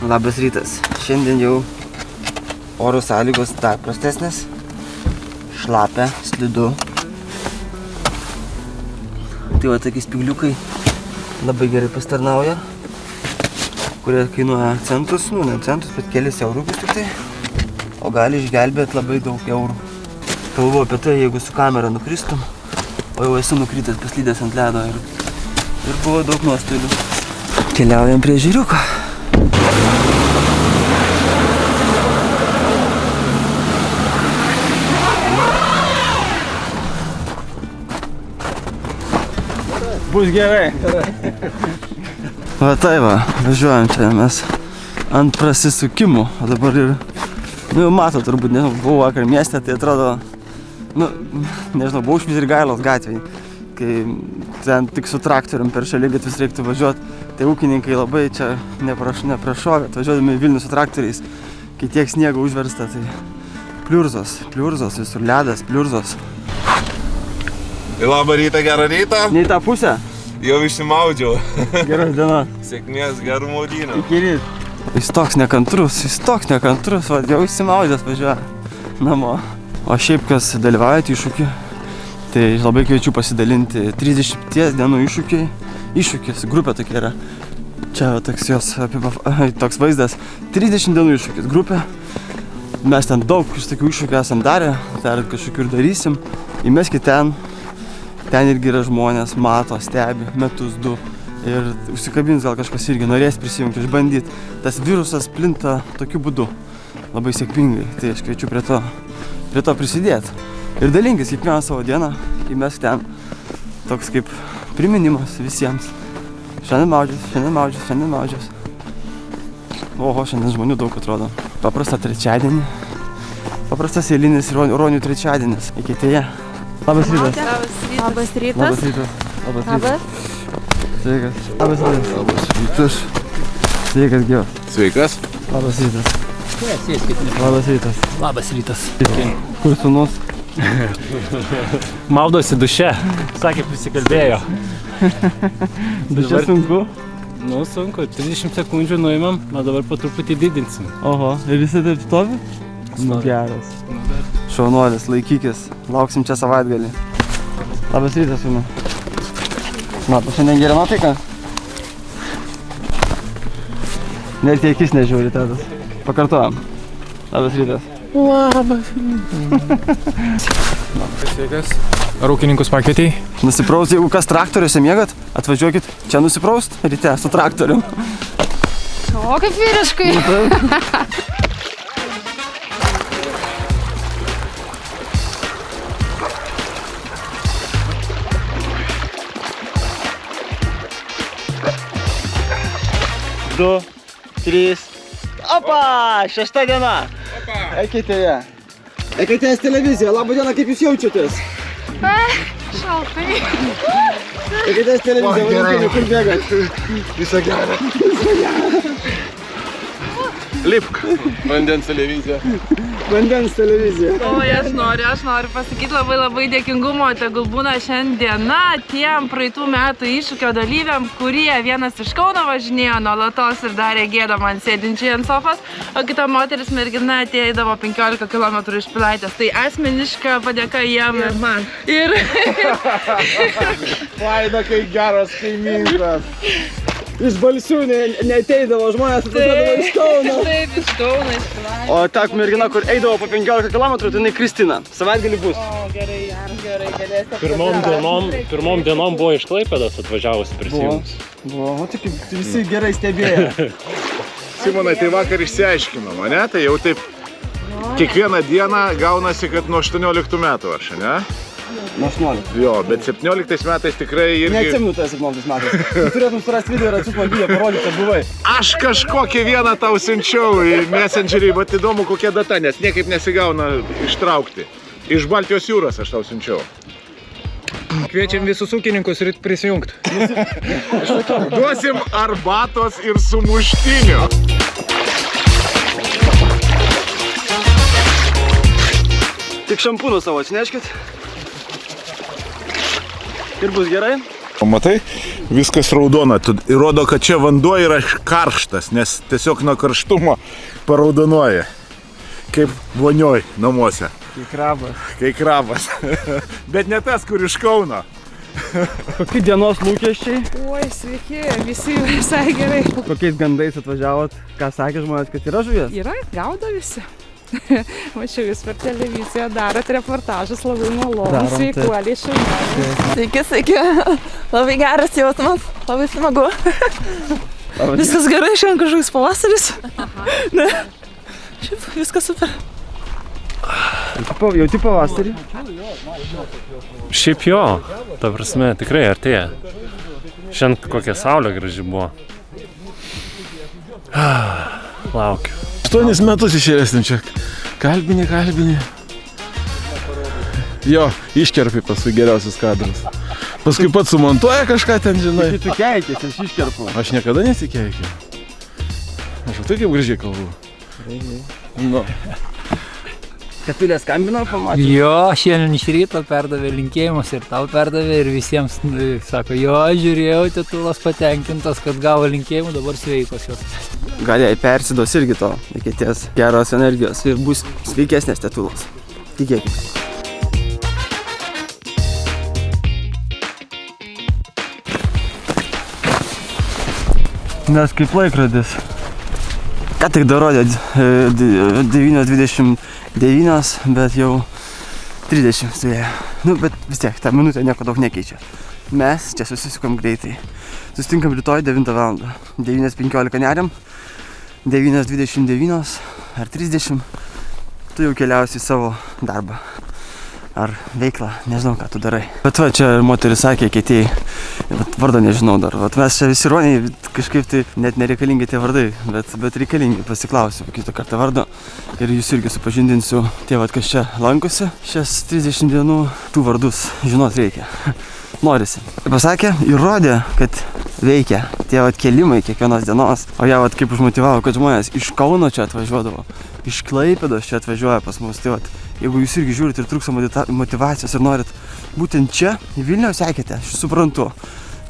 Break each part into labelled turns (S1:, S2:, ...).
S1: Labas rytas. Šiandien jau oro sąlygos dar prastesnės. Šlapia, slidu. Tai va tokie spygliukai labai gerai pastarnauja, kurie kainuoja centus, ne centus, bet kelis eurus tik tai. O gali išgelbėti labai daug eurų. Kalbu apie tai, jeigu su kamera nukristum, o jau esu nukritęs, paslydęs ant ledo ir buvo daug nuostolių. Keliaujam prie ežeriuko.
S2: Bus gerai.
S1: Va tai va, važiuojam čia mes ant prasisukimų, o dabar ir, jau mato turbūt, nežinau, buvau vakar mieste, tai atrodo, nežinau, buvau Švizirgailos gatvėje, kai ten tik su traktorium per šaligatvius reiktų važiuoti, tai ūkininkai labai čia neprašovė, važiuodami į Vilnių su traktoriais, kai tiek sniego užversta, tai pliurzos, visur ledas, pliurzos.
S3: Labą rytą, gerą rytą.
S1: Ne į tą pusę?
S3: Jau išsimaudžiau.
S1: Geras diena.
S3: Sėkmės, gerų maudynų.
S1: Iki ryt. Jis toks nekantrus, va, jau išsimaudęs važiuoja namo. O šiaip, kas dalyvaujate iššūkį, tai labai kviečiu pasidalinti 30 dienų iššūkis, grupė tokia yra. Čia toks vaizdas, 30 dienų iššūkis, grupė. Mes ten daug iš tokių iššūkių esam darę, dar kažkokių ir darysim. Įmeskit ten irgi yra žmonės, mato, stebi, metus, 2 ir užsikabins gal kažkas irgi norės prisijungti, išbandyti. Tas virusas plinta tokiu būdu, labai sėkmingai, tai aš kviečiu prie to prisidėti. Ir dalinkis kiekvieną savo dieną, įmesk ten toks kaip priminimas visiems. Šiandien maudžius. Oho, šiandien žmonių daug atrodo. Paprastas eilinis Ronių trečiadienis, Eketėje. Labas rytas.
S4: Labas rytas.
S1: Labas. Sveikas. Labas rytas. Sveikas, gyvas.
S3: Sveikas.
S1: Labas rytas. Labas rytas.
S2: Labas rytas.
S1: Kur sūnus?
S2: Maudosi duše. Sakė, prisikalbėjo.
S1: Duše sunku?
S2: Nu, sunku. 30 sekundžių nuimam, o dabar po truputį didinsim.
S1: Oho, ir visi taip stovi? Nu, geras. Šaunuolis, laikykis. Lauksim čia savaitgalį. Labas rytas, sūnų. Mato, šiandien gera nuotaika? Net į akis nežiūri tėdas. Pakartojam. Labas rytas.
S2: Labas rytas. Sveikas. Ar ūkininkus pakvietei?
S1: Nusipraust, jeigu kas traktoriuose miegat, atvažiuokit čia nusipraust ryte su traktorium.
S4: O, kaip vyriškai.
S1: Du, 3. Opa! 6 diena. Eketėje. Eketės televizija. Labą dieną, kaip jūs jaučiatės?
S4: Šaltai.
S1: Eketės televizija, vadinkinė, kur bėgat?
S3: Visą gerą. Lipk. Vandens televizija.
S1: Vandens televizija.
S4: O, aš noriu pasakyti labai dėkingumo, tegul būna šiandiena tiem praeitų metų iššūkio dalyviam, kurie vienas iš Kauno važinėjo nuolatos ir darė gėdą man sėdinčiai ant sofos, o kita moteris mergina ateidavo 15 km iš Pilaitės. Tai asmeniška padėka jiem ir man. Ir...
S1: Vaida, kai geras kaimynas. Iš Balsių neateidavo žmonės, atvažiuodavo iš Kauno.
S4: Taip, iš Kauno, iš Pilaitės.
S1: O ta mergina, kur eidavo po 15 km, tai jinai Kristina. Savaitgalį bus.
S4: O, gerai, galėsite.
S2: Pirmom dienom buvo iš Klaipėdos atvažiavusi prisijungs.
S1: Buvo, o tik visi gerai stebėjo.
S3: Simonai, tai vakar išsiaiškinom, ne? Tai jau taip kiekvieną dieną gaunasi, kad nuo 18 metų aš, ne?
S1: Nuo 18.
S3: Jo, bet 17 metais tikrai irgi...
S1: Neatsimenu tai 17 metais. Turėtum surasti video ir atsiukt man video, parodyti, kad buvai.
S3: Aš kažkokią vieną tau siunčiau į Messengerį, bet įdomu kokia data, nes niekaip nesigauna ištraukti. Iš Baltijos jūros aš tau siunčiau.
S2: Kviečiam visus ūkininkus ryt prisijungti.
S3: Duosim arbatos ir sumuštinio.
S1: Tik šampūną savo atsineškit. Ir bus gerai.
S3: Matai, viskas raudona, įrodo, kad čia vanduo yra karštas, nes tiesiog nuo karštumo paraudonuoja. Kaip vonioj namuose. Kai krabas. Bet ne tas, kur iš Kauno.
S1: Kokie dienos lūkesčiai?
S5: Oi, sveiki, visi visai gerai.
S1: Kokiais gandais atvažiavot? Ką sakė žmonės, kad yra žuvies?
S5: Yra, gaudo visi. Mačiau, jūs per televiziją darot reportažus, labai malonu, sveikuoliai, šaunuoliai.
S6: Sveiki. Labai geras jausmas, labai smagu. Viskas gerai, šiandien kažkoks pavasaris. Ne, šiaip viskas super.
S1: Jauti pavasarį?
S2: Šiaip jo, ta prasme, tikrai artėja. Šiandien kokia saulė graži buvo. Laukiu.
S7: 8 metus išėlėsim čia. Kalbini. Jo, iškerpi paskui geriausius kadrus. Paskui pats sumontuoja kažką ten, žinai.
S1: Tu keikės, aš iškerpu.
S7: Aš niekada nesikeikiu. Aš tai kaip gražiai kalbu. Nu.
S1: Katulė skambino, pamatė?
S8: Jo, šiandien iš ryto perdavė linkėjimus ir tau perdavė ir visiems sako, jo, žiūrėjau, tetulas patenkintas, kad gavo linkėjimų, dabar sveikos jos.
S1: Gal jai persidos irgi to, reikėties geros energijos ir bus sveikesnės tetulos. Tikėkit. Nes kaip laikrodis. Ką tik darodė 9:29, bet jau 30 stovėjo. Nu, bet vis tiek, tą minutę nieko daug nekeičia. Mes čia susisukam greitai. Susitinkam rytoj 9 val. 9:15 neriam, 9:29 ar 30 tu jau keliausi į savo darbą. Ar veiklą, nežinau, ką tu darai. Bet va, čia moteris sakė, keitėjai, vardą nežinau dar. Vat mes čia visi ruoniai, kažkaip tai net nereikalingi tie vardai, bet reikalingi. Pasiklausiu kitą kartą vardo ir jūs irgi supažindinsiu tie, vat, kas čia lankosi. Šias 30 dienų tų vardus žinot reikia. Norisi. Pasakė, įrodė, kad veikia tie vat kelimai kiekvienos dienos. O ją vat kaip užmotyvavo, kad žmonės iš Kauno čia atvažiuodavo, iš Klaipėdos čia atvažiuoja pas mus. Tai vat, jeigu jūs irgi žiūrit ir trūksta motyvacijos ir norit būtent čia, į Vilnių sekite, aš suprantu.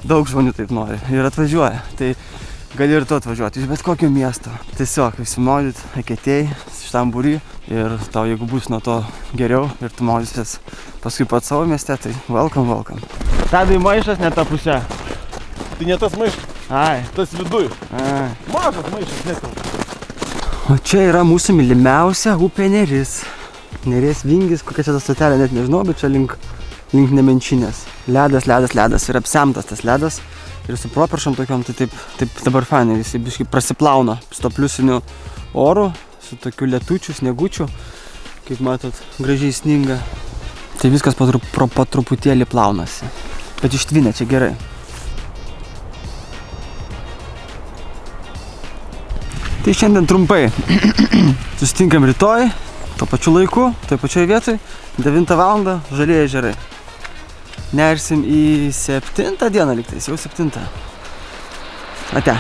S1: Daug žmonių taip nori ir atvažiuoja. Tai gali ir tu atvažiuoti iš bet kokio miesto. Tiesiog išsimaudyt eketėjai šitam būry ir tau jeigu bus nuo to geriau ir tu maudysies paskui pat savo mieste, tai welcome. Tadai maišas ne ta pusė.
S7: Tai ne tas maišas,
S1: Ai.
S7: tas viduj.
S1: Ai.
S7: Mažas maišas, nekalba.
S1: O čia yra mūsų mylimiausia upė Neris. Neries Vingis, kokia čia ta stotelė, net nežinau, bet čia link Nemenčinės. Ledas ir apsemtas tas ledas. Ir su properšom tokiom, tai taip dabar fainai, visi biškai prasiplauna su to pliusiniu oru, su tokiu lietučiu, sniegučiu. Kaip matot, gražiai sninga. Tai viskas po truputėlį plaunasi. Bet ištvinė čia gerai. Tai šiandien trumpai. Susitinkam rytoj, tuo pačiu laiku, toj pačioj vietoj, 9 val. Žalieji ežerai. Nersim į 7 dieną lygtais, jau 7. Ate.